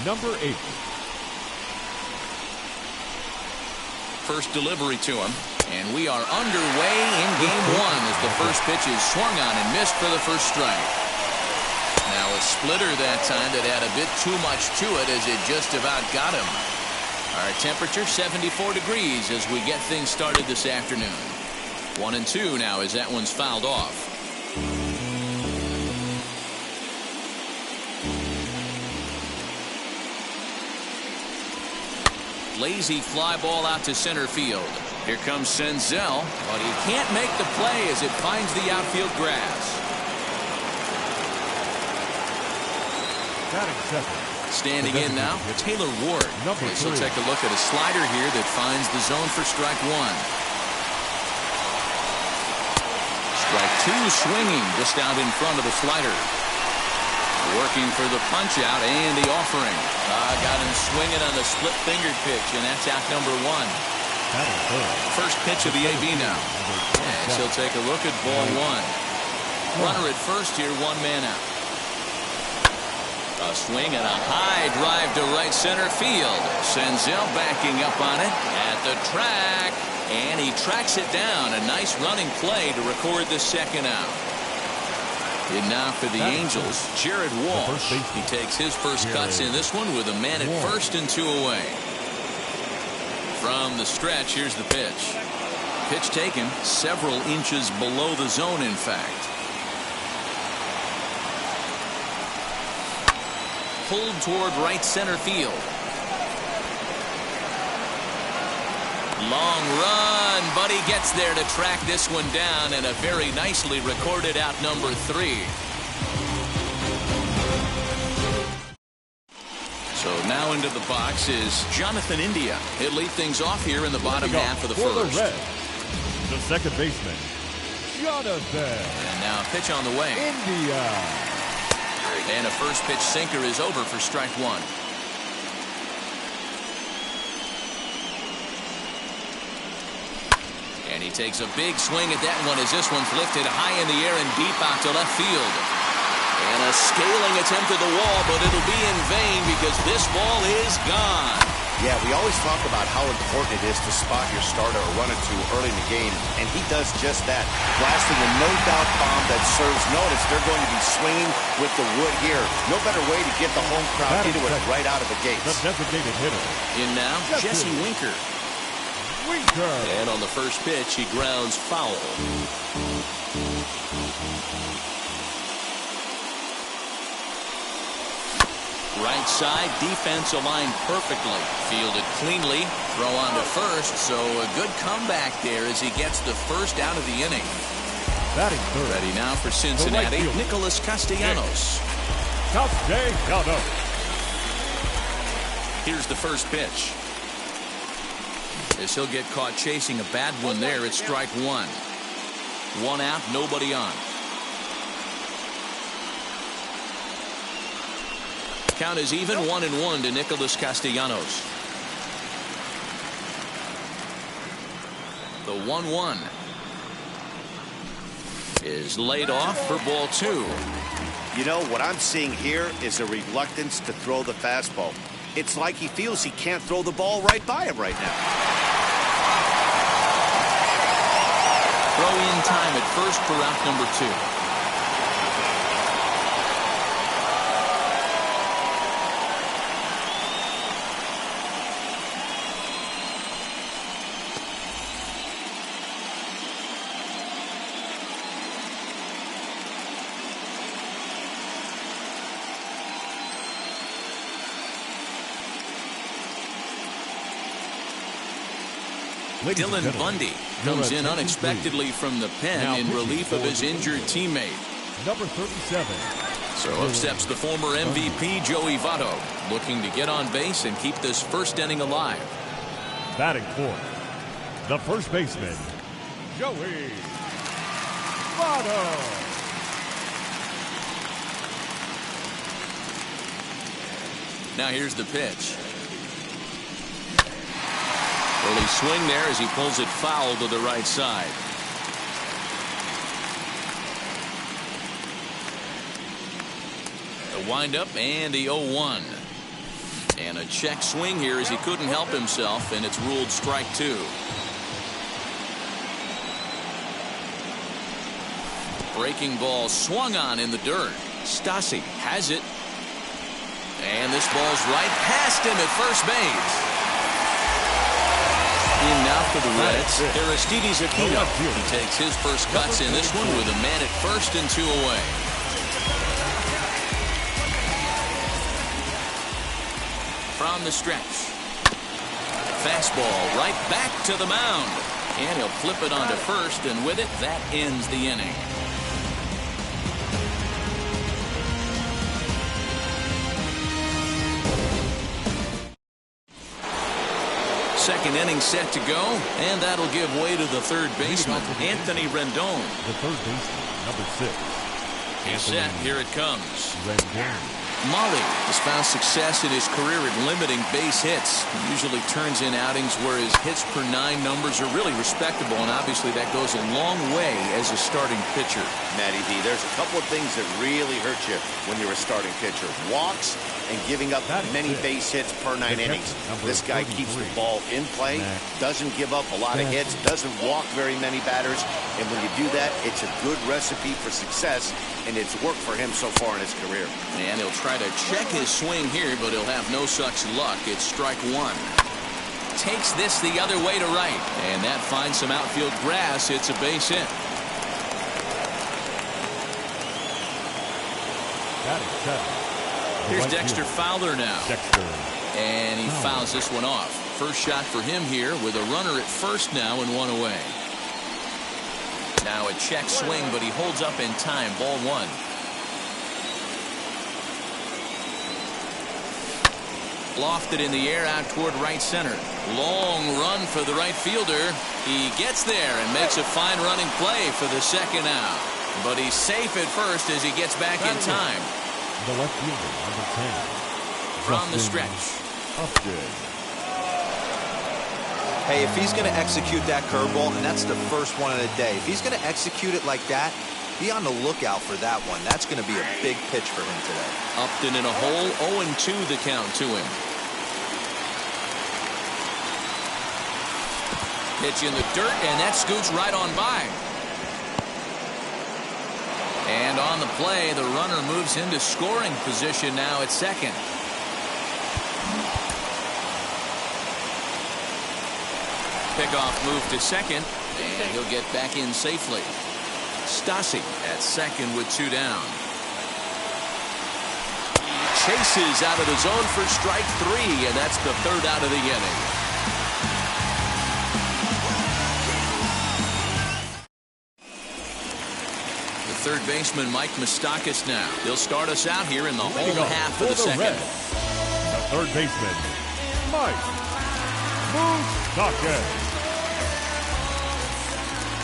number 8. First delivery to him. And we are underway in game 1 as the first pitch is swung on and missed for the first strike. Now a splitter that time that had a bit too much to it as it just about got him. Our temperature 74 degrees as we get things started this afternoon. 1-2 now as that one's fouled off. Lazy fly ball out to center field. Here comes Senzel, but he can't make the play as it finds the outfield grass. Standing in now, Taylor Ward. This will take a look at a slider here that finds the zone for strike 1. Strike 2 swinging just out in front of the slider. Working for the punch out and the offering. Got him swinging on the split fingered pitch, and that's out number 1. First pitch of the AB now. And he'll take a look at ball 1. Runner at first here, 1 man out. A swing and a high drive to right center field. Senzel backing up on it at the track. And he tracks it down. A nice running play to record the second out. And now for the Angels, Jared Walsh. He takes his first cuts in this one with a man at first and 2 away. From the stretch, here's the pitch. Pitch taken several inches below the zone, in fact. Pulled toward right center field. Long run, but he gets there to track this one down, and a very nicely recorded out number 3. So now into the box is Jonathan India. He'll lead things off here in the bottom half of the first. The second baseman, Jonathan. And now a pitch on the way. India. And a first pitch sinker is over for strike 1. And he takes a big swing at that one as this one's lifted high in the air and deep out to left field. And a scaling attempt at the wall, but it'll be in vain because this ball is gone. Yeah, we always talk about how important it is to spot your starter or run it to early in the game, and he does just that, blasting a no-doubt bomb that serves notice. They're going to be swinging with the wood here. No better way to get the home crowd into it right out of the gates. The designated hitter. In now, Jesse Winker. And on the first pitch, he grounds foul. Right side, defense aligned perfectly. Fielded cleanly. Throw on to first, so a good comeback there as he gets the first out of the inning. Ready now for Cincinnati, Nicholas Castellanos. Here's the first pitch. As he'll get caught chasing a bad one there, it's strike 1. 1 out, nobody on. Count is even, 1-1 to Nicholas Castellanos. The 1-1 is laid off for ball 2. You know, what I'm seeing here is a reluctance to throw the fastball. It's like he feels he can't throw the ball right by him right now. Throw in time at first for out number 2. Dylan Bundy comes in unexpectedly from the pen in relief of his injured teammate. Number 37. So up steps the former MVP Joey Votto, looking to get on base and keep this first inning alive. Batting fourth, the first baseman, Joey Votto. Now here's the pitch. Early swing there as he pulls it foul to the right side. The windup and the 0-1. And a check swing here as he couldn't help himself, and it's ruled strike two. Breaking ball swung on in the dirt. Stassi has it. And this ball's right past him at first base. In now for the Reds, Aristides Aquino. He takes his first cuts in this one with a man at first and 2 away. From the stretch. Fastball right back to the mound. And he'll flip it onto first, and with it, that ends the inning. Second inning set to go, and that'll give way to the third baseman, Anthony Rendon. The third baseman, number 6. He's set. Here it comes. Rendon. Molly has found success in his career at limiting base hits. He usually turns in outings where his hits per 9 numbers are really respectable, and obviously that goes a long way as a starting pitcher. Matty D, there's a couple of things that really hurt you when you're a starting pitcher. Walks and giving up many base hits per 9 innings. This guy keeps the ball in play, doesn't give up a lot of hits, doesn't walk very many batters, and when you do that, it's a good recipe for success, and it's worked for him so far in his career. And he'll try to check his swing here, but he'll have no such luck. It's strike one. Takes this the other way to right, and that finds some outfield grass. It's a base hit. Here's Dexter Fowler now. And he fouls this one off. First shot for him here with a runner at first now and 1 away. Now a check swing, but he holds up in time. Ball 1. Lofted in the air out toward right center. Long run for the right fielder. He gets there and makes a fine running play for the second out. But he's safe at first as he gets back in time. The left fielder, number 10. From the stretch. Upton. Hey, if he's going to execute that curveball, and that's the first one of the day, if he's going to execute it like that, be on the lookout for that one. That's going to be a big pitch for him today. Upton in a hole, 0-2 the count to him. Pitch in the dirt, and that scoots right on by. And on the play, the runner moves into scoring position now at second. Pickoff move to second, and he'll get back in safely. Stassi at second with 2 down. Chases out of the zone for strike 3, and that's the third out of the inning. The third baseman, Mike Moustakas now. He'll start us out here in the home half of the second. The third baseman, Mike Moustakas.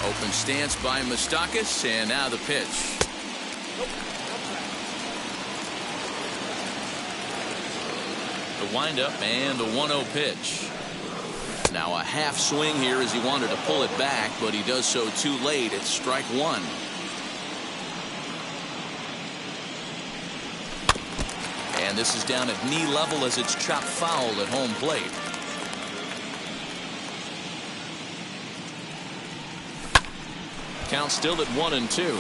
Open stance by Moustakas, and now the pitch. The windup and the 1-0 pitch. Now a half swing here as he wanted to pull it back, but he does so too late. It's strike 1. And this is down at knee level as it's chopped foul at home plate. Count still at 1-2.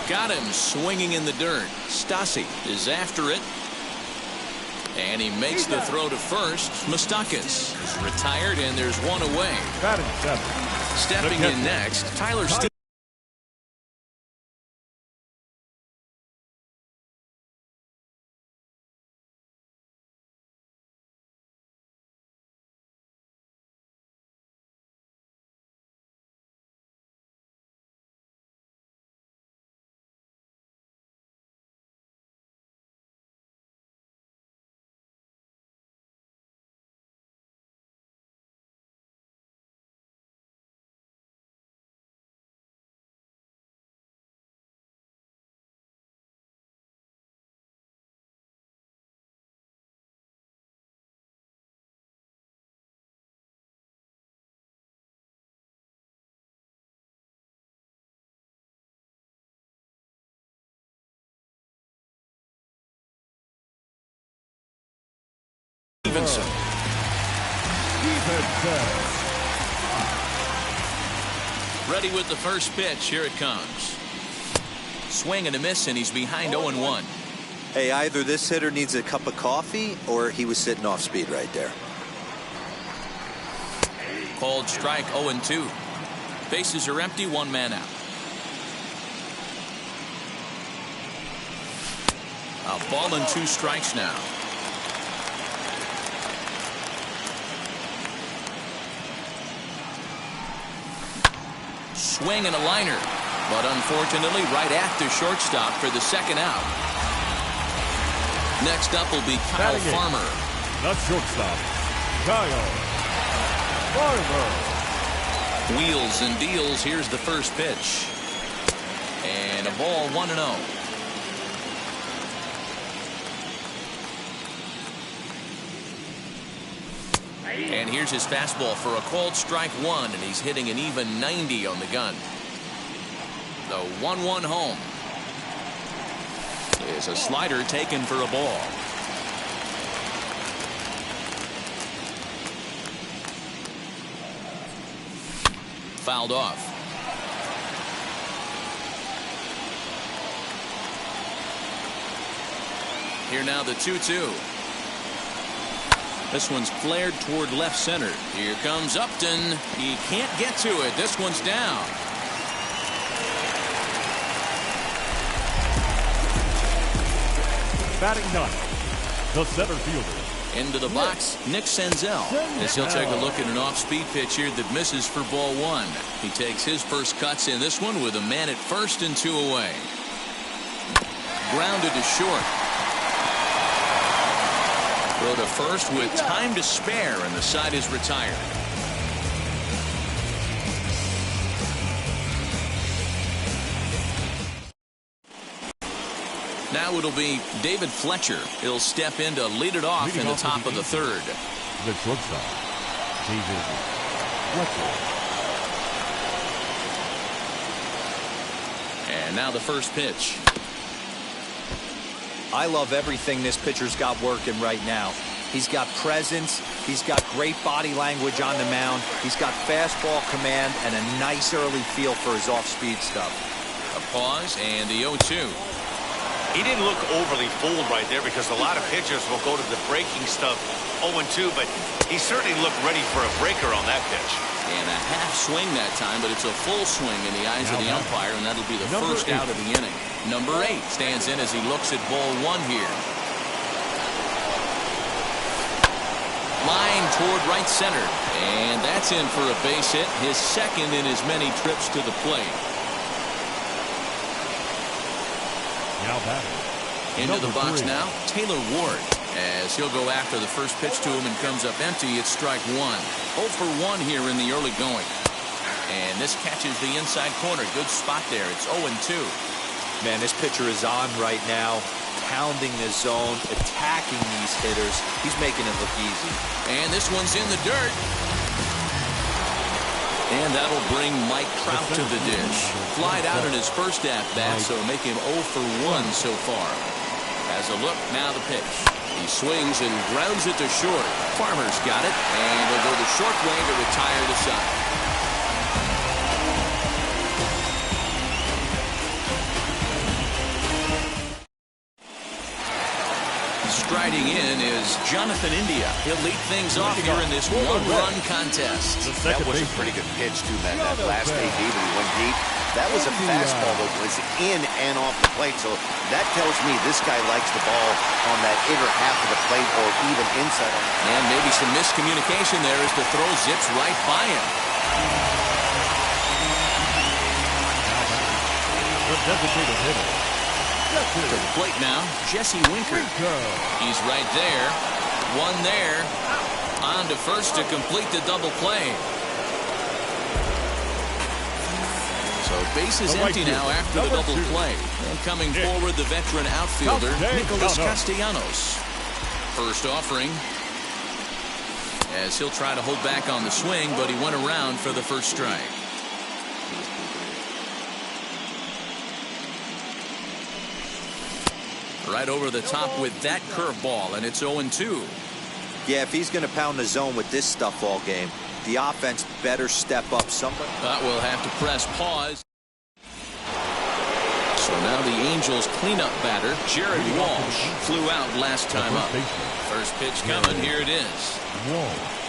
Got him swinging in the dirt. Stassi is after it. And he makes the throw to first. Moustakas is retired, and there's 1 away. Stepping in next, Tyler Stevens. Stevenson. Stevenson. Ready with the first pitch. Here it comes. Swing and a miss, and he's behind 0-1. Hey, either this hitter needs a cup of coffee or he was sitting off speed right there. Called strike 0-2. Bases are empty, one man out. A ball and 2 strikes now. Swing and a liner, but unfortunately right at the shortstop for the second out. Next up will be Kyle Batting Farmer. The shortstop, Kyle Farmer. Wheels and deals. Here's the first pitch. And a ball, 1-0. And here's his fastball for a called strike 1, and he's hitting an even 90 on the gun. The 1-1 home is a slider taken for a ball. Fouled off. Here now the 2-2. This one's flared toward left center. Here comes Upton. He can't get to it. This one's down. Batting 9th, the center fielder. Into the box, Nick Senzel, as he'll take a look at an off-speed pitch here that misses for ball 1. He takes his first cuts in this one with a man at first and 2 away. Grounded to short. Throw to first with time to spare, and the side is retired. Now it'll be David Fletcher. He'll step in to lead it off in the top of the 3rd. The shortstop, David Fletcher. And now the first pitch. I love everything this pitcher's got working right now. He's got presence. He's got great body language on the mound. He's got fastball command and a nice early feel for his off-speed stuff. A pause and the 0-2. He didn't look overly fooled right there because a lot of pitchers will go to the breaking stuff 0-2, but he certainly looked ready for a breaker on that pitch. And a half swing that time, but it's a full swing in the eyes of the umpire, and that'll be the first out of the inning. Number 8 stands in as he looks at ball 1 here. Line toward right center, and that's in for a base hit, his second in as many trips to the plate. Now batting. Into the Number box 3. now, Taylor Ward, as he'll go after the first pitch to him and comes up empty. It's strike 1. 0 for 1 here in the early going. And this catches the inside corner. Good spot there. It's 0-2. Man, this pitcher is on right now, pounding the zone, attacking these hitters. He's making it look easy. And this one's in the dirt. And that'll bring Mike Trout to the dish. Flied out in his first at-bat, so make him 0 for 1 so far. As a look, now the pitch. He swings and grounds it to short. Farmer's got it, and he'll go the short way to retire the side. Striding in is Jonathan India. He'll lead things off here in this one-run contest. That was a pretty good pitch, too, man. That last AB when he went deep. That was a fastball that was in and off the plate. So that tells me this guy likes the ball on that inner half of the plate or even inside. And maybe some miscommunication there as the throw zips right by him. The designated hitter. To the plate now, Jesse Winker. He's right there. One there. On to first to complete the double play. So bases empty now after the double play. And coming forward, the veteran outfielder, Nicholas Castellanos. First offering, as he'll try to hold back on the swing, but he went around for the first strike. Right over the top with that curveball, and it's 0-2. Yeah, if he's going to pound the zone with this stuff all game, the offense better step up. Somebody. But we'll have to press pause. So now the Angels cleanup batter, Jared Walsh, flew out last time up. First pitch coming. Here it is. Walsh.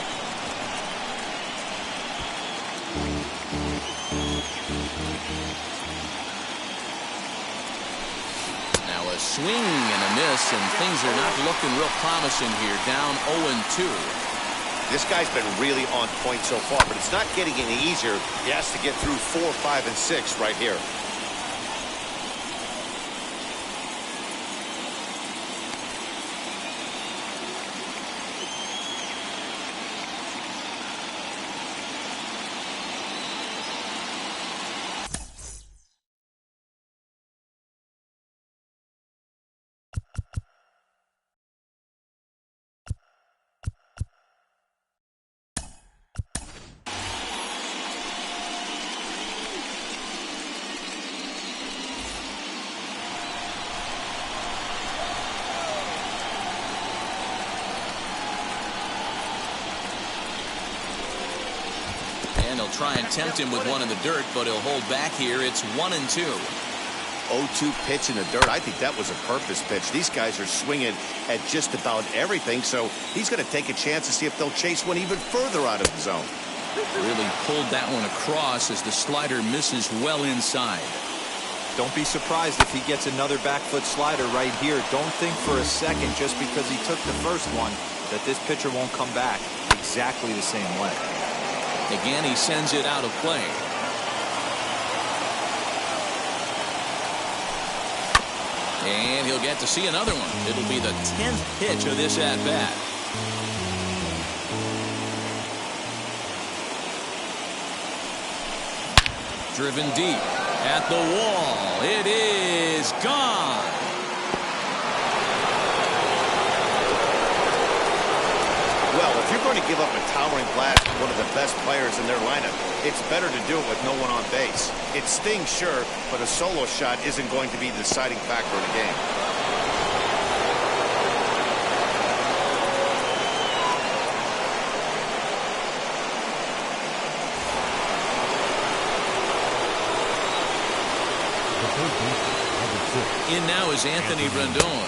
Now a swing and a miss, and things are not looking real promising here. Down 0-2. This guy's been really on point so far, but it's not getting any easier. He has to get through 4, 5, and 6 right here. And he'll try and tempt him with one in the dirt, but he'll hold back here. It's 1-2. 0-2 pitch in the dirt. I think that was a purpose pitch. These guys are swinging at just about everything, so he's going to take a chance to see if they'll chase one even further out of the zone. Really pulled that one across as the slider misses well inside. Don't be surprised if he gets another back foot slider right here. Don't think for a second, just because he took the first one, that this pitcher won't come back exactly the same way. Again, he sends it out of play. And he'll get to see another one. It'll be the 10th pitch of this at-bat. Driven deep at the wall. It is gone. Well, if you're going to give up a towering blast to one of the best players in their lineup, it's better to do it with no one on base. It stings, sure, but a solo shot isn't going to be the deciding factor in the game. In now is Anthony Rendon.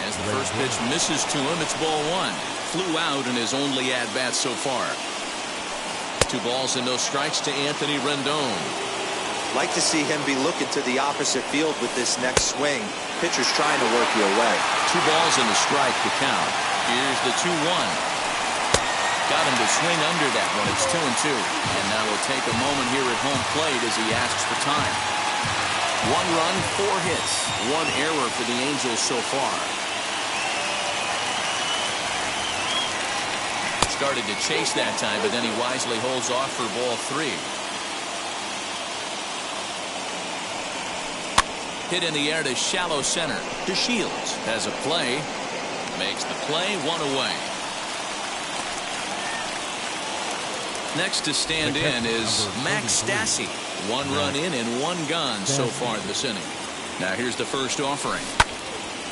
As the first pitch misses to him, it's ball one. Flew out in his only at-bat so far. 2 balls and no strikes to Anthony Rendon. Like to see him be looking to the opposite field with this next swing. Pitcher's trying to work you away. 2 balls and a strike to count. Here's the 2-1. Got him to swing under that one. It's 2-2. And now we'll take a moment here at home plate as he asks for time. 1 run, 4 hits. 1 error for the Angels so far. Started to chase that time, but then he wisely holds off for ball 3. Hit in the air to shallow center. DeShields has a play. Makes the play, 1 away. Next to stand in is Max Stassi. 1 run in and 1 gone so far this inning. Now here's the first offering.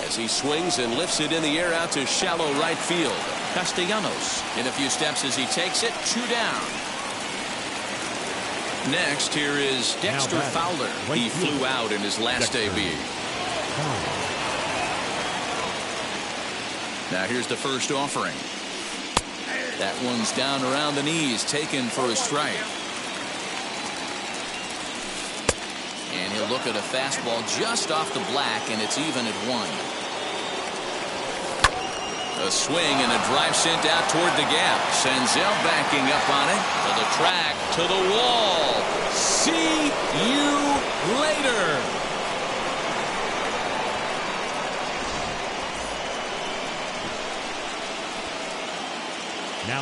As he swings and lifts it in the air out to shallow right field. Castellanos in a few steps as he takes it. 2 down. Next, here is Dexter Fowler. He flew out in his last AB. Now here's the first offering. That one's down around the knees, taken for a strike. And he'll look at a fastball just off the black, and it's even at 1. A swing and a drive sent out toward the gap. Senzel backing up on it. To the track, to the wall. See you later.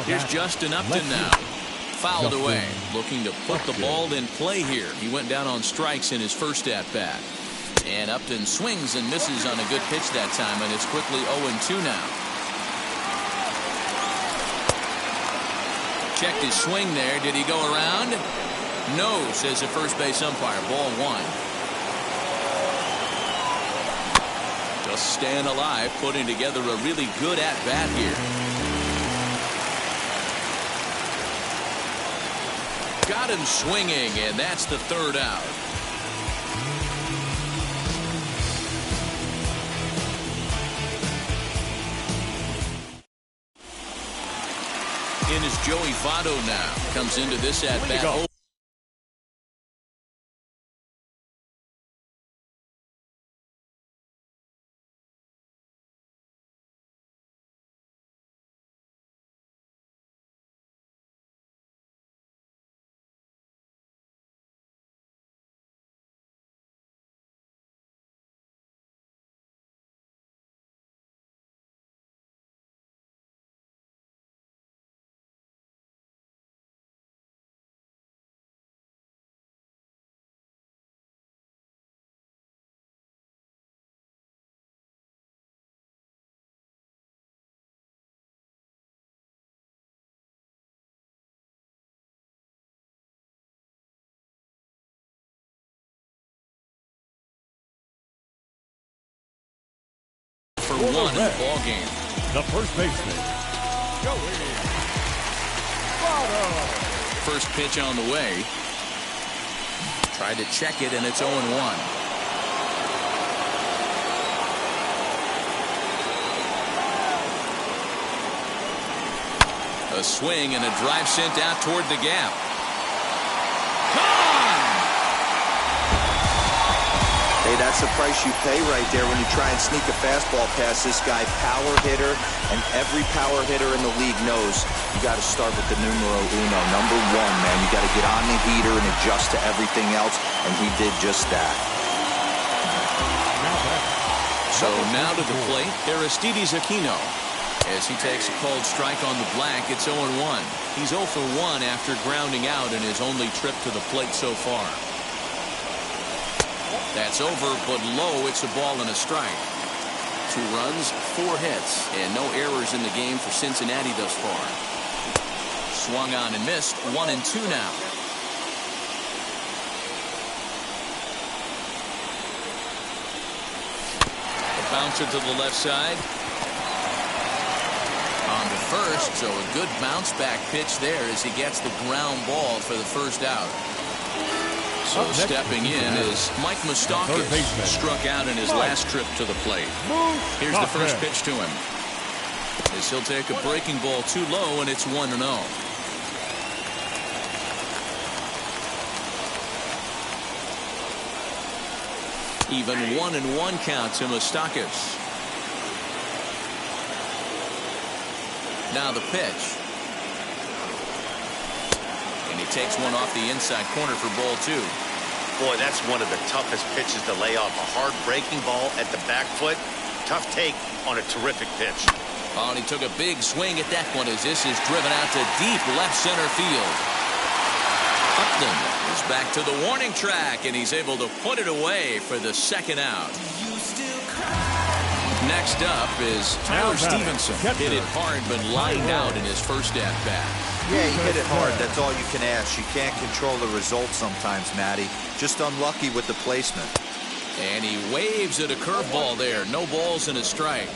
Here's Justin Upton now. Fouled away. Looking to put the ball in play here. He went down on strikes in his first at-bat. And Upton swings and misses on a good pitch that time, and it's quickly 0-2 now. Checked his swing there. Did he go around? No, says the first base umpire. Ball 1. Just staying alive, putting together a really good at-bat here. Got him swinging, and that's the third out. In is Joey Votto now. Comes into this at bat. For one in the ball game. The first baseman, Joey Votto. First pitch on the way. Tried to check it, and it's 0-1. A swing and a drive sent out toward the gap. Hey, that's the price you pay right there when you try and sneak a fastball past this guy. Power hitter, and every power hitter in the league knows you got to start with the numero uno, number one, man. You got to get on the heater and adjust to everything else, and he did just that. So now to the plate, Aristides Aquino. As he takes a called strike on the black, it's 0-1. He's 0 for 1 after grounding out in his only trip to the plate so far. That's over, but low. It's a ball and a strike. 2 runs, 4 hits, and no errors in the game for Cincinnati thus far. Swung on and missed. 1-2 now. A bouncer to the left side. On to first, so a good bounce back pitch there as he gets the ground ball for the first out. So stepping in is Mike Moustakas, struck out in his last trip to the plate. Here's the first pitch to him. As he'll take a breaking ball too low, and it's 1-0. Even 1-1 count to Moustakas. Now the pitch. And he takes one off the inside corner for ball 2. Boy, that's one of the toughest pitches to lay off. A hard breaking ball at the back foot. Tough take on a terrific pitch. Oh, and he took a big swing at that one as this is driven out to deep left center field. Upton is back to the warning track, and he's able to put it away for the second out. Next up is Tyler Stevenson. Hit it hard, but lined out in his first at-bat. Yeah, he hit it hard. That's all you can ask. You can't control the result sometimes, Matty. Just unlucky with the placement. And he waves at a curveball there. No balls and a strike.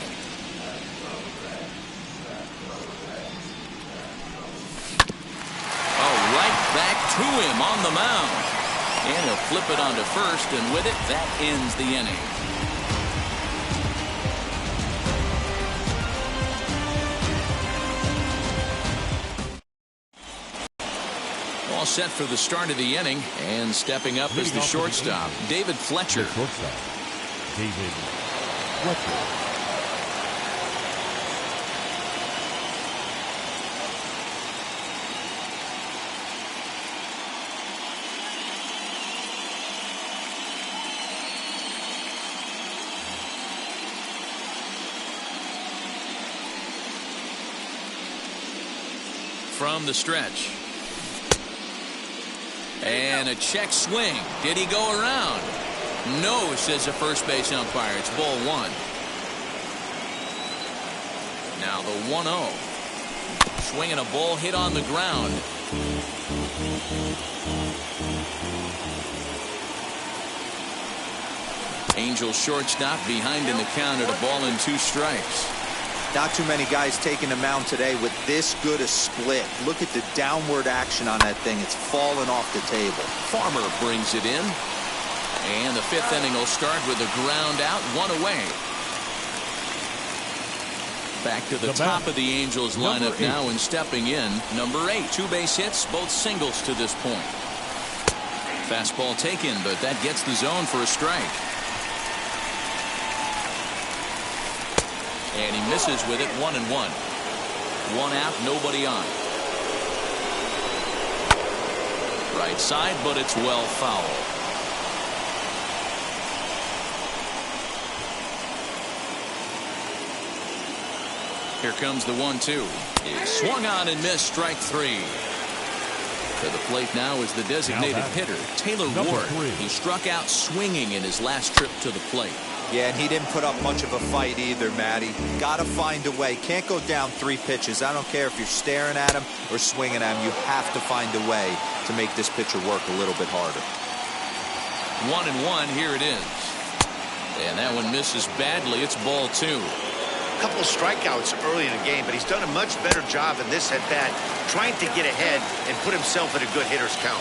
Oh, right back to him on the mound. And he'll flip it onto first, and with it, that ends the inning. All set for the start of the inning, and stepping up is the shortstop, David Fletcher. David Fletcher. From the stretch. And a check swing. Did he go around? No, says the first base umpire. It's ball 1. Now the 1-0. Swinging a ball hit on the ground. Angels shortstop behind in the count at a ball and 2 strikes. Not too many guys taking the mound today with this good a split. Look at the downward action on that thing. It's falling off the table. Farmer brings it in. And the fifth inning will start with a ground out, one away. Back to the top of the Angels lineup now, and stepping in, number 8. 2 base hits, both singles to this point. Fastball taken, but that gets the zone for a strike. And he misses with it, 1-1. 1 out, nobody on. Right side, but it's well foul. Here comes the 1-2. He swung on and missed, strike 3. To the plate now is the designated hitter, Taylor Ward, who struck out swinging in his last trip to the plate. Yeah, and he didn't put up much of a fight either, Matty. Got to find a way. Can't go down 3 pitches. I don't care if you're staring at him or swinging at him. You have to find a way to make this pitcher work a little bit harder. 1-1, here it is. And that one misses badly. It's ball 2. A couple of strikeouts early in the game, but he's done a much better job in this at bat, trying to get ahead and put himself in a good hitter's count.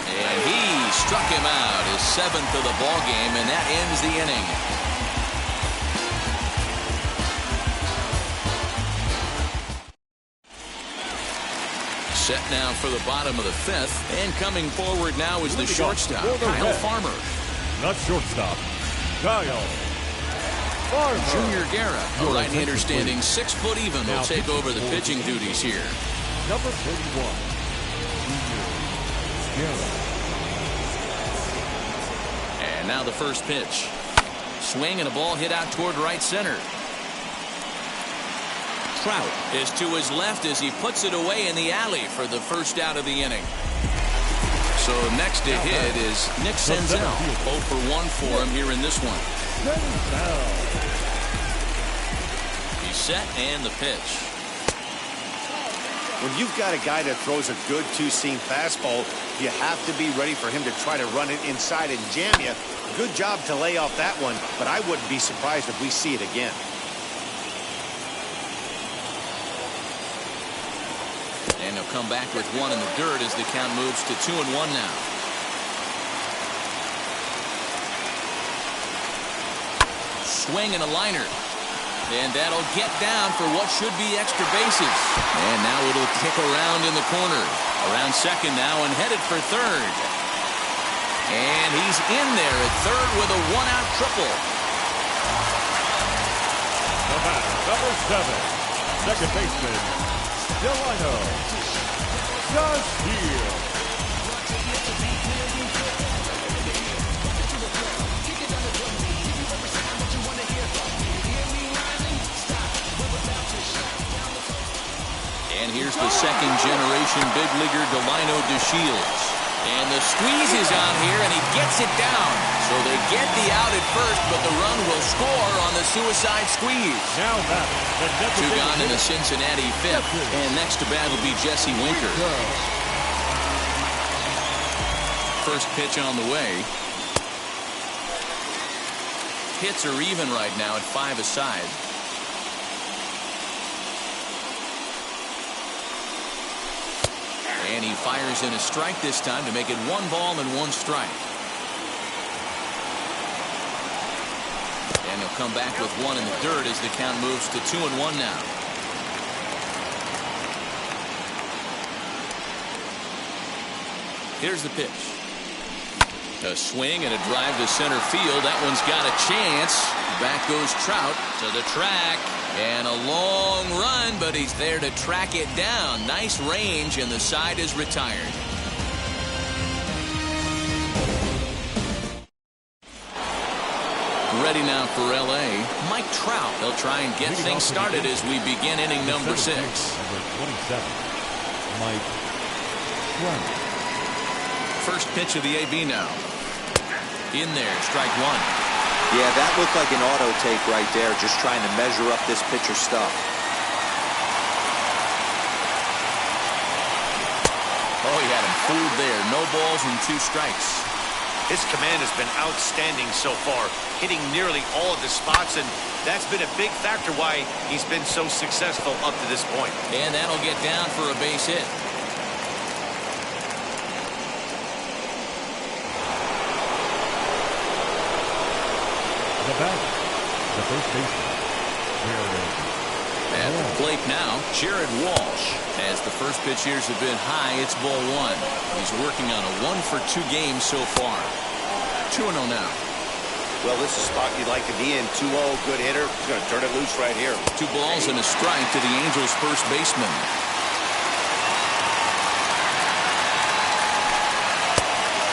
And he struck him out, his 7th of the ball game, and that ends the inning. Set now for the bottom of the 5th, and coming forward now is the shortstop, Kyle Farmer. Not shortstop, Kyle Farmer. Junior Guerra, a right-hander standing 6 foot even, will take over the pitching duties here. Number 41, Junior Guerra. And now the first pitch. Swing and a ball hit out toward right center. Trout is to his left as he puts it away in the alley for the first out of the inning. So next to hit is Nick Senzel. 0 for 1 for him here in this one. He's set and the pitch. When you've got a guy that throws a good two-seam fastball, you have to be ready for him to try to run it inside and jam you. Good job to lay off that one, but I wouldn't be surprised if we see it again. And he'll come back with 1 in the dirt as the count moves to 2-1 now. Swing and a liner. And that'll get down for what should be extra bases. And now it'll kick around in the corner. Around second now and headed for third. And he's in there at third with a 1-out triple. The batter, number 7, second baseman, Delino Dozier. And here's the second-generation big leaguer Delino DeShields. And the squeeze is on here, and he gets it down. So they get the out at first, but the run will score on the suicide squeeze. Now that the 2 gone in the Cincinnati 5th. And next to bat will be Jesse Winker. First pitch on the way. Hits are even right now at 5 aside. And he fires in a strike this time to make it 1 ball and 1 strike. And he'll come back with 1 in the dirt as the count moves to 2-1 now. Here's the pitch. A swing and a drive to center field. That one's got a chance. Back goes Trout to the track. And a long run, but he's there to track it down. Nice range, and the side is retired. Ready now for L.A., Mike Trout. They'll try and get things started as we begin inning number 6. Number 27, Mike Trout. First pitch of the AB now. In there, strike 1. Yeah, that looked like an auto take right there, just trying to measure up this pitcher's stuff. Oh, he had him fooled there. No balls and 2 strikes. His command has been outstanding so far, hitting nearly all of the spots, and that's been a big factor why he's been so successful up to this point. And that'll get down for a base hit. The batter, the first baseman, Jared. At the plate now, Jared Walsh. As the first pitch here has been high, it's ball one. He's working on a 1-for-2 game so far. 2-0 now. Well, this is a spot you'd like to be in. 2-0, good hitter. He's going to turn it loose right here. 2 balls and a strike to the Angels' first baseman.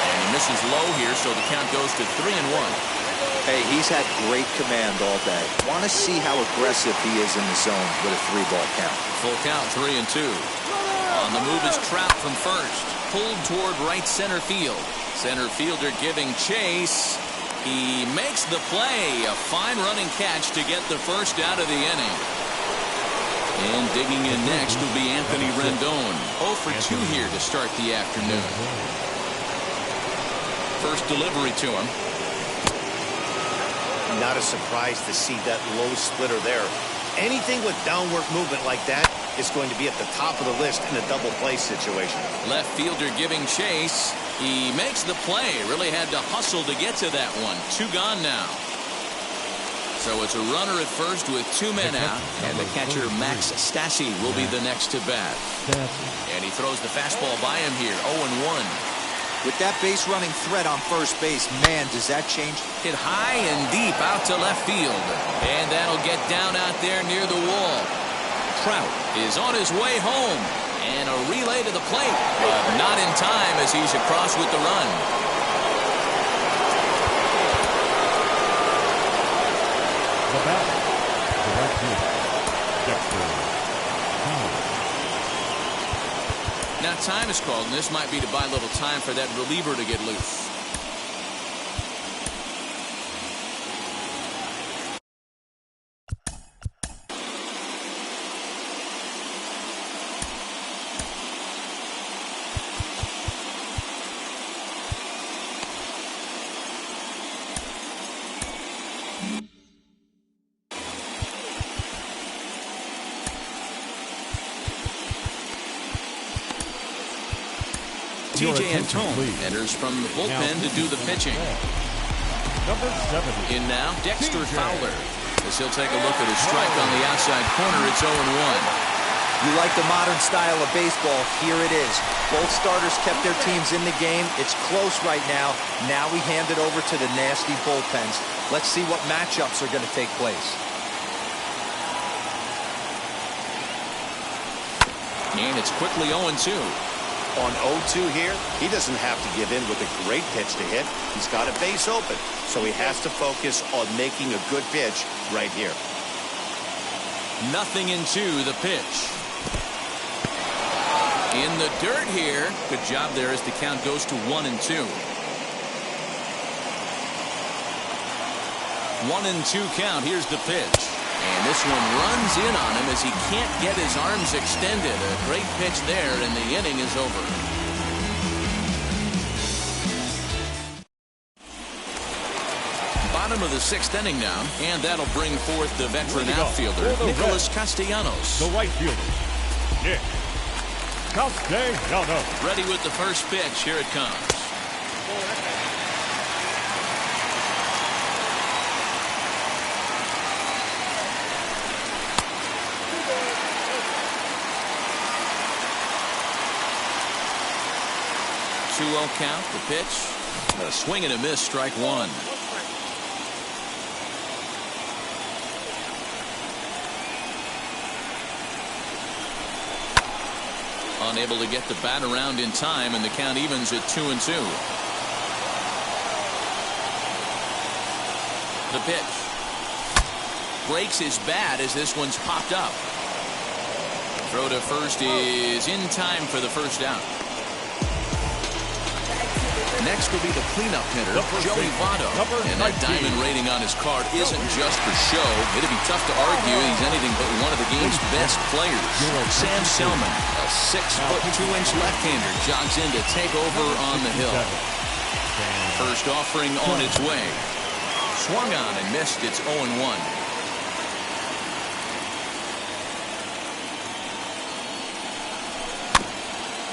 And he misses low here, so the count goes to 3-1. Hey, he's had great command all day. Want to see how aggressive he is in the zone with a 3-ball count. Full count, 3-2. On the move is Trout from first. Pulled toward right center field. Center fielder giving chase. He makes the play. A fine running catch to get the first out of the inning. And digging in next will be Anthony Rendon. 0 for 2 here to start the afternoon. First delivery to him. Not a surprise to see that low splitter there. Anything with downward movement like that is going to be at the top of the list in a double play situation. Left fielder giving chase. He makes the play. Really had to hustle to get to that one. 2 gone now. So it's a runner at first with 2 men out. And the catcher Max Stassi will be the next to bat. And he throws the fastball by him here. 0-1. With that base running threat on first base, man, does that change? Hit high and deep out to left field. And that'll get down out there near the wall. Trout is on his way home. And a relay to the plate. But not in time as he's across with the run. The batter, the right fielder, Dexter Fowler. Now time is called, and this might be to buy a little time for that reliever to get loose. TJ Antone enters from the bullpen to do the pitching. Number 70. In now, Dexter Fowler. As he'll take a look at his strike on the outside corner, it's 0-1. You like the modern style of baseball, here it is. Both starters kept their teams in the game. It's close right now. Now we hand it over to the nasty bullpens. Let's see what matchups are going to take place. And it's quickly 0-2. On 0-2 here, he doesn't have to give in with a great pitch to hit. He's got a base open, so he has to focus on making a good pitch right here. 0-2 the pitch. In the dirt here. Good job there as the count goes to 1-2. 1-2 count. Here's the pitch. And this one runs in on him as he can't get his arms extended. A great pitch there, and the inning is over. Bottom of the 6th inning now, and that'll bring forth the veteran outfielder, Nicholas Castellanos. The right fielder, Nick Castellanos. Ready with the first pitch. Here it comes. Count, the pitch, a swing and a miss, strike 1. Unable to get the bat around in time, and the count evens at 2-2. The pitch breaks his bat as this one's popped up. Throw to first is in time for the first out. Next will be the cleanup hitter, Joey Votto. And that diamond rating on his card isn't just for show. It'd be tough to argue he's anything but one of the game's best players. Sam Selman, a 6'2" left-hander, jogs in to take over on the hill. First offering on its way. Swung on and missed. It's 0-1.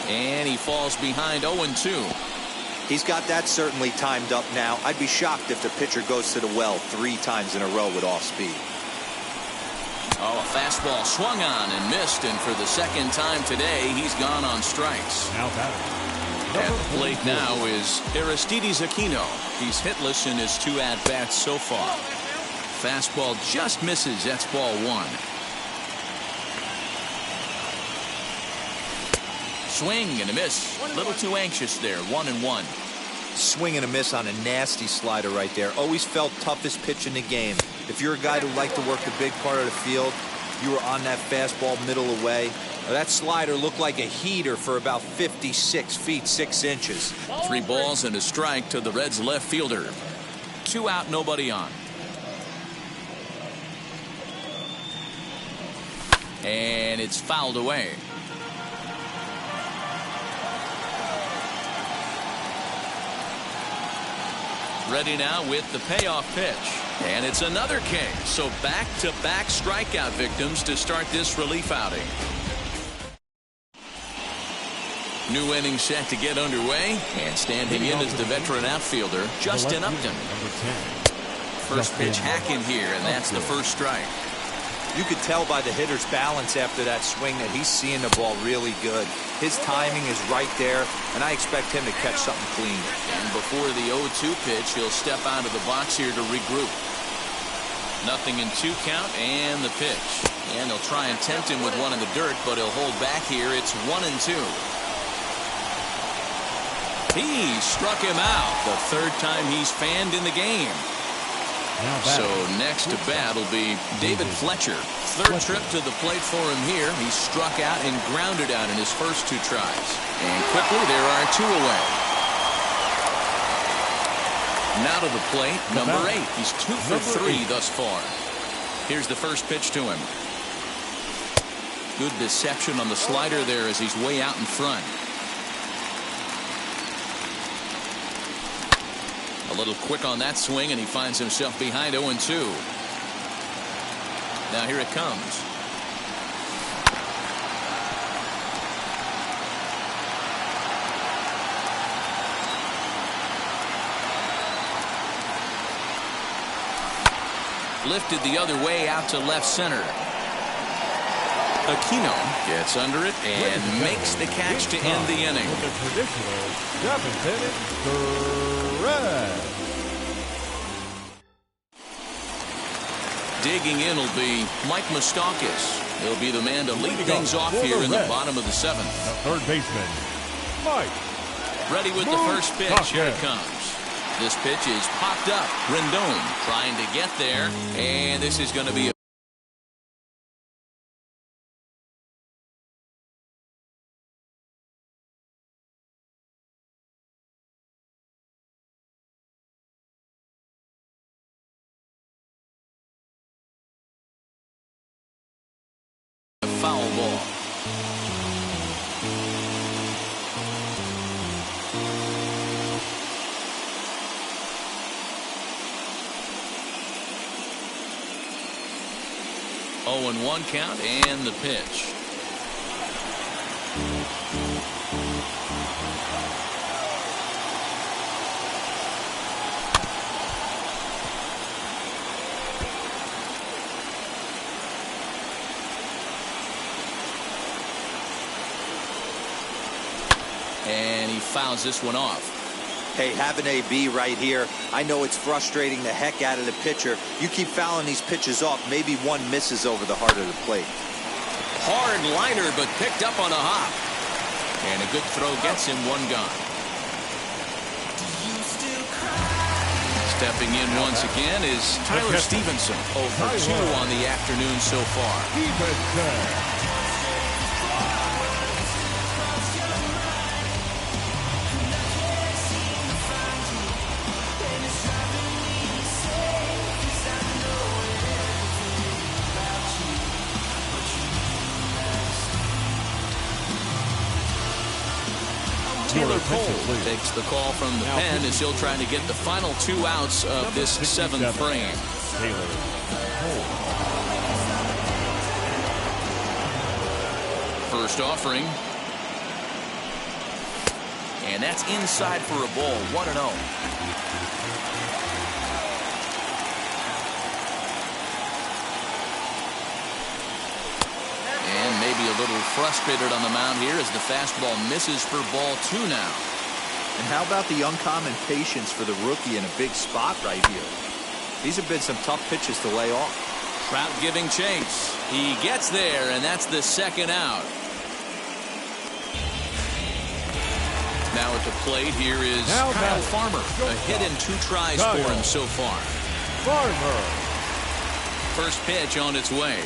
And he falls behind 0-2. He's got that certainly timed up now. I'd be shocked if the pitcher goes to the well 3 times in a row with off speed. Oh, a fastball swung on and missed, and for the second time today, he's gone on strikes. Now batting. At the plate now is Aristides Aquino. He's hitless in his 2 at-bats so far. Fastball just misses. That's ball 1. Swing and a miss. A little too anxious there. 1-1. Swing and a miss on a nasty slider right there. Always felt toughest pitch in the game. If you're a guy who liked to work the big part of the field, you were on that fastball middle away. That slider looked like a heater for about 56 feet 6 inches. 3 balls and a strike to the Reds left fielder. 2 out, nobody on. And it's fouled away. Ready now with the payoff pitch. And it's another K. So back-to-back strikeout victims to start this relief outing. New inning set to get underway. And standing in is the veteran outfielder, Justin Upton. First pitch hacking here, and that's the first strike. You could tell by the hitter's balance after that swing that he's seeing the ball really good. His timing is right there, and I expect him to catch something clean. And before the 0-2 pitch, he'll step out of the box here to regroup. Nothing in 2 count, and the pitch. And they'll try and tempt him with one in the dirt, but he'll hold back here. It's 1-2. He struck him out. The 3rd time he's fanned in the game. So next to bat will be David Fletcher. 3rd trip to the plate for him here. He struck out and grounded out in his first 2 tries. And quickly there are 2 away. Now to the plate, number 8. He's 2 for 3 thus far. Here's the first pitch to him. Good deception on the slider there as he's way out in front. A little quick on that swing, and he finds himself behind 0-2. Now here it comes. Lifted the other way out to left center. Aquino gets under it and makes the catch to end the inning. With the traditional 7th inning, Reds. Digging in will be Mike Moustakas. He'll be the man to lead things off here in the bottom of the 7th. The 3rd baseman, Mike. Ready with the first pitch. Here it comes. This pitch is popped up. Rendon trying to get there, and this is going to be a foul ball. Oh, and 1 count, and the pitch. And he fouls this one off. Hey, have an AB right here. I know it's frustrating the heck out of the pitcher. You keep fouling these pitches off, maybe one misses over the heart of the plate. Hard liner, but picked up on a hop. And a good throw gets him 1 gone. Stepping in once again is Tyler Stevenson. 0 for 2 on the afternoon so far. Stevenson. Taylor attention, Cole please. takes the call from the Now, pen please. as he'll try to get the final 2 outs of Number this 67, 7th frame. Taylor Cole. First offering. And that's inside for a ball, 1-0. And maybe a little frustrated on the mound here as the fastball misses for ball 2 now. And how about the uncommon patience for the rookie in a big spot right here? These have been some tough pitches to lay off. Trout giving chase. He gets there, and that's the 2nd out. Now at the plate, here is Now Kyle batting. Farmer. A hit in 2 tries Kyle for him so far. Farmer. First pitch on its way.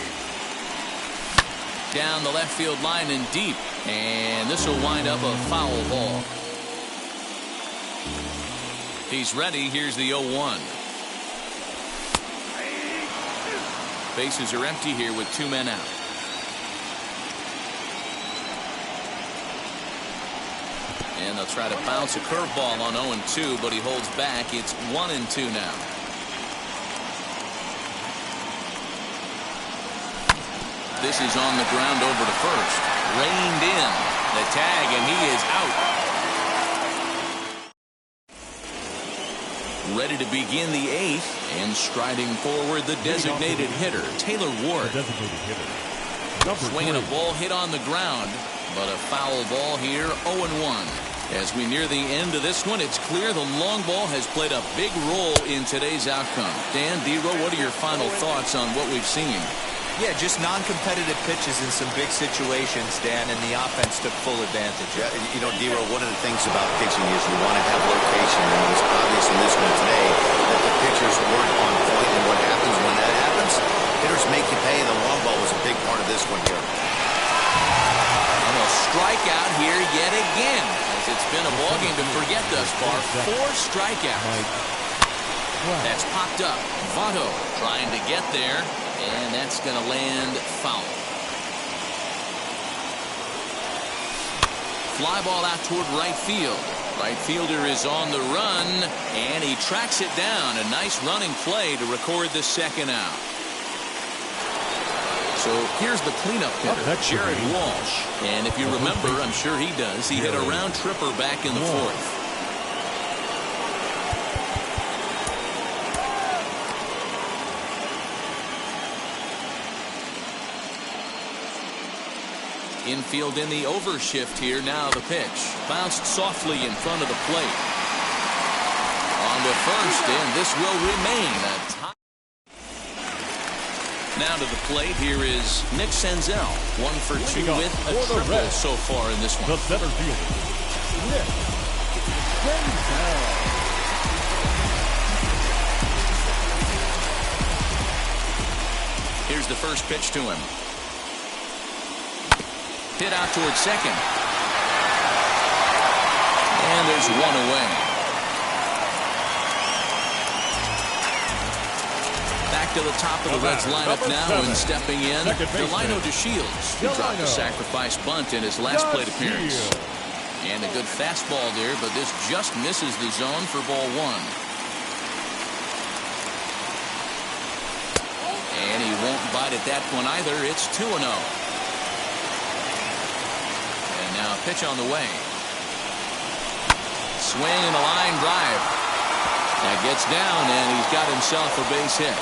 Down the left field line and deep. And this will wind up a foul ball. He's ready. Here's the 0-1. Bases are empty here with 2 men out. And they'll try to bounce a curveball on 0-2, but he holds back. It's 1-2 now. This is on the ground over to first. Reined in. The tag, and he is out. Ready to begin the 8th, and striding forward the designated hitter, Taylor Ward. The designated hitter. Number Swinging a 3. ball hit on the ground, but a foul ball here, 0-1. As we near the end of this one, it's clear the long ball has played a big role in today's outcome. Dan, Dero, what are your final thoughts on what we've seen? Yeah, just non-competitive pitches in some big situations, Dan, and the offense took full advantage. Yeah, you know, Dero, one of the things about pitching is you want to have location, and it was obvious in this one today that the pitchers weren't on point, and what happens when that happens? Hitters make you pay. The long ball was a big part of this one here. And a strikeout here yet again, as it's been a ballgame to forget thus far. 4 strikeouts. That's popped up. Votto trying to get there, and that's going to land foul. Fly ball out toward right field. Right fielder is on the run, and he tracks it down. A nice running play to record the 2nd out. So here's the cleanup hitter, Jared Walsh. And if you remember, I'm sure he does, he hit a round tripper back in the 4th. Infield in the overshift here. Now the pitch. Bounced softly in front of the plate. On to first, and this will remain a tie. Now to the plate, here is Nick Senzel. 1 for 2 with a triple so far in this one. The center fielder, Nick Senzel. Here's the first pitch to him. Hit out towards second. And there's 1 away. Back to the top of the Reds lineup now, and stepping in, Delino DeShields, who dropped a sacrifice bunt in his last plate appearance. And a good fastball there, but this just misses the zone for ball 1. And he won't bite at that one either. It's 2-0. Now pitch on the way. Swing and a line drive. That gets down, and he's got himself a base hit.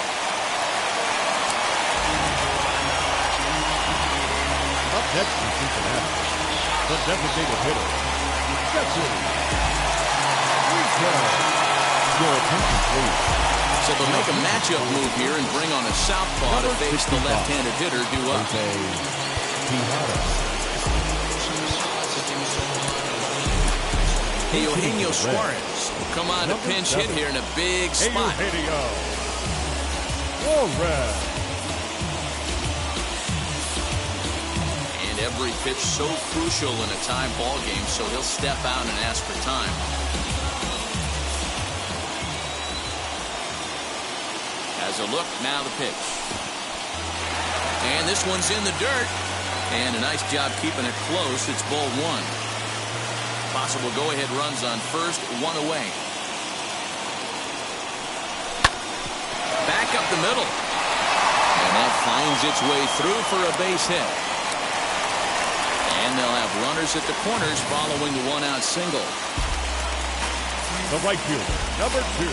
Up next in Cincinnati, the designated hitter, Jesse Winker. Your attention, please. So they'll make a matchup move here and bring on a southpaw to face the left-handed hitter due up. Eugenio Suarez will come on to pinch hit here in a big spot. Eugenio Suarez. And every pitch so crucial in a tie ball game, so he'll step out and ask for time. Has a look, now the pitch. And this one's in the dirt. And a nice job keeping it close. It's ball 1. Possible go-ahead runs on first, one away. Back up the middle. And that finds its way through for a base hit. And they'll have runners at the corners following the one-out single. The right fielder, number 2,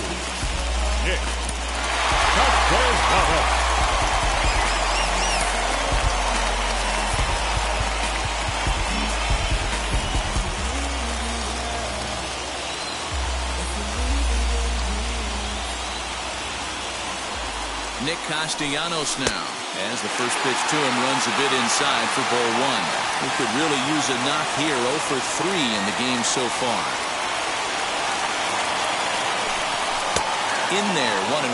Nick Castellanos. Nick Castellanos now, as the first pitch to him runs a bit inside for ball 1. He could really use a knock here. 0 for 3 in the game so far. In there, 1-1.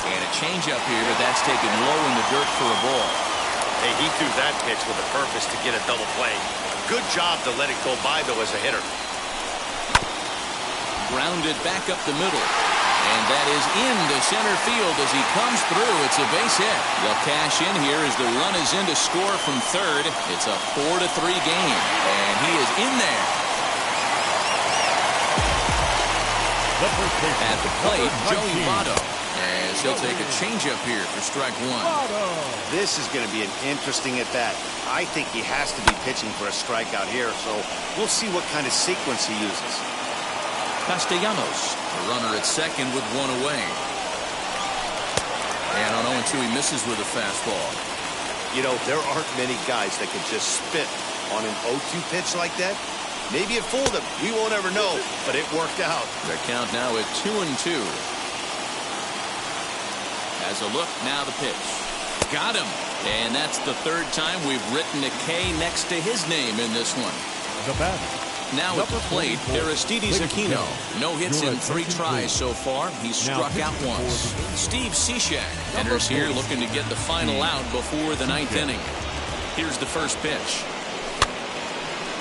And a changeup here, but that's taken low in the dirt for a ball. Hey, he threw that pitch with a purpose to get a double play. Good job to let it go by, though, as a hitter. Grounded back up the middle. And that is into center field as he comes through. It's a base hit. They'll cash in here as the run is in to score from third. It's a 4-3 game. And he is in there. At the plate, Joey Votto. As he'll take a changeup here for strike 1. This is going to be an interesting at-bat. I think he has to be pitching for a strikeout here, so we'll see what kind of sequence he uses. Castellanos, a runner at second with 1 away. And on 0-2, he misses with a fastball. You know, there aren't many guys that can just spit on an 0-2 pitch like that. Maybe it fooled him. We won't ever know, but it worked out. Their count now at 2-2. As a look, now the pitch. Got him. And that's the third time we've written a K next to his name in this one. The batter. Now at the plate, Aristides Aquino. No hits in 3 tries so far. He's struck out once. Steve Cishek enters here looking to get the final out before the 9th inning. Here's the first pitch.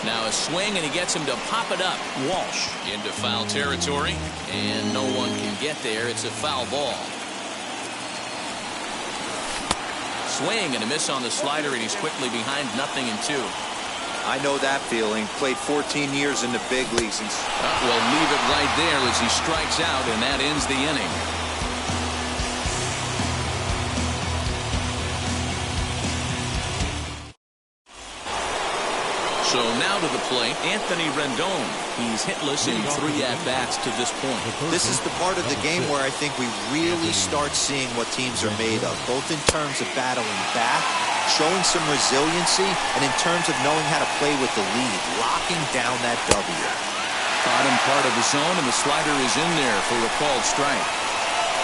Now a swing, and he gets him to pop it up. Walsh into foul territory, and no one can get there. It's a foul ball. Swing and a miss on the slider, and he's quickly behind 0-2. I know that feeling. Played 14 years in the big leagues. Well, leave it right there as he strikes out, and that ends the inning. So now to the plate, Anthony Rendon. He's hitless in 3 at-bats to this point. This is the part of the game where I think we really start seeing what teams are made of, both in terms of battling back, showing some resiliency, and in terms of knowing how to play with the lead, locking down that W. Bottom part of the zone, and the slider is in there for a called strike.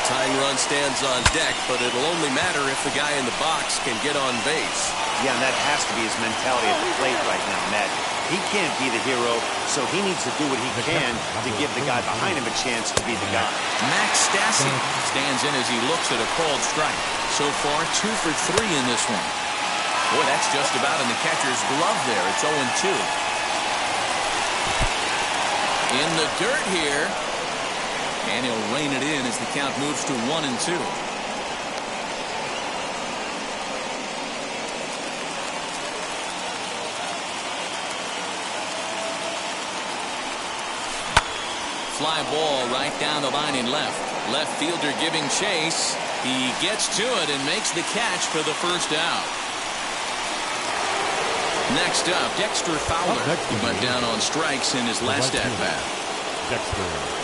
Tying run stands on deck, but it'll only matter if the guy in the box can get on base. Yeah, and that has to be his mentality at the plate right now, Matt. He can't be the hero, so he needs to do what he can to give the guy behind him a chance to be the guy. Max Stassi stands in as he looks at a called strike. So far, 2 for 3 in this one. Boy, that's just about in the catcher's glove there. It's 0-2. In the dirt here. And he'll rein it in as the count moves to 1-2. Fly ball right down the line in left. Left fielder giving chase. He gets to it and makes the catch for the first out. Next up, Dexter Fowler. He went down on strikes in his last at-bat. Dexter.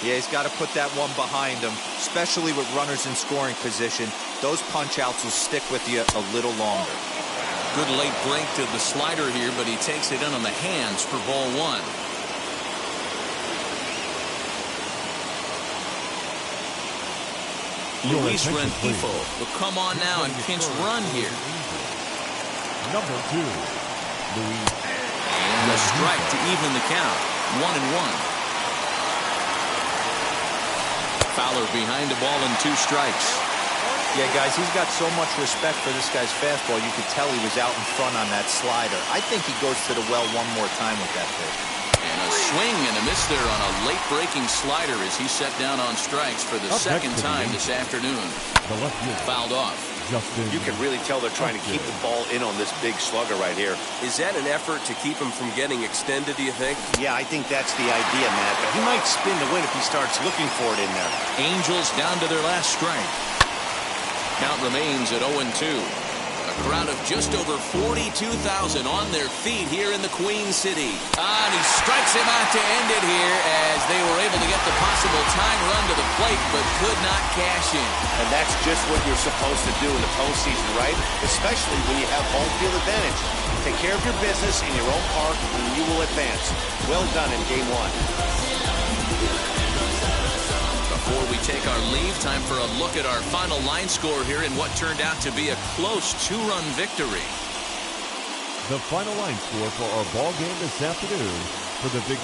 Yeah, he's got to put that one behind him, especially with runners in scoring position. Those punch-outs will stick with you a little longer. Good late break to the slider here, but he takes it in on the hands for ball 1. Luis Rengifo will come on now and pinch run here. number 2. Luis. And a strike to even the count. 1-1. Fowler behind the ball and 2 strikes. Yeah, guys, he's got so much respect for this guy's fastball. You could tell he was out in front on that slider. I think he goes to the well one more time with that pitch. And a swing and a miss there on a late-breaking slider as he set down on strikes for the second time this afternoon. The left field. Fouled off. Justin. You can really tell they're trying to keep the ball in on this big slugger right here. Is that an effort to keep him from getting extended, do you think? Yeah, I think that's the idea, Matt. But he might spin to win if he starts looking for it in there. Angels down to their last strike. Count remains at 0-2. A crowd of just over 42,000 on their feet here in the Queen City. And he strikes him out to end it here as they were able to get the possible tying run to the plate but could not cash in. And that's just what you're supposed to do in the postseason, right? Especially when you have home field advantage. Take care of your business in your own park and you will advance. Well done in Game 1. Before we take our leave, time for a look at our final line score here in what turned out to be a close 2-run victory. The final line score for our ball game this afternoon for the Big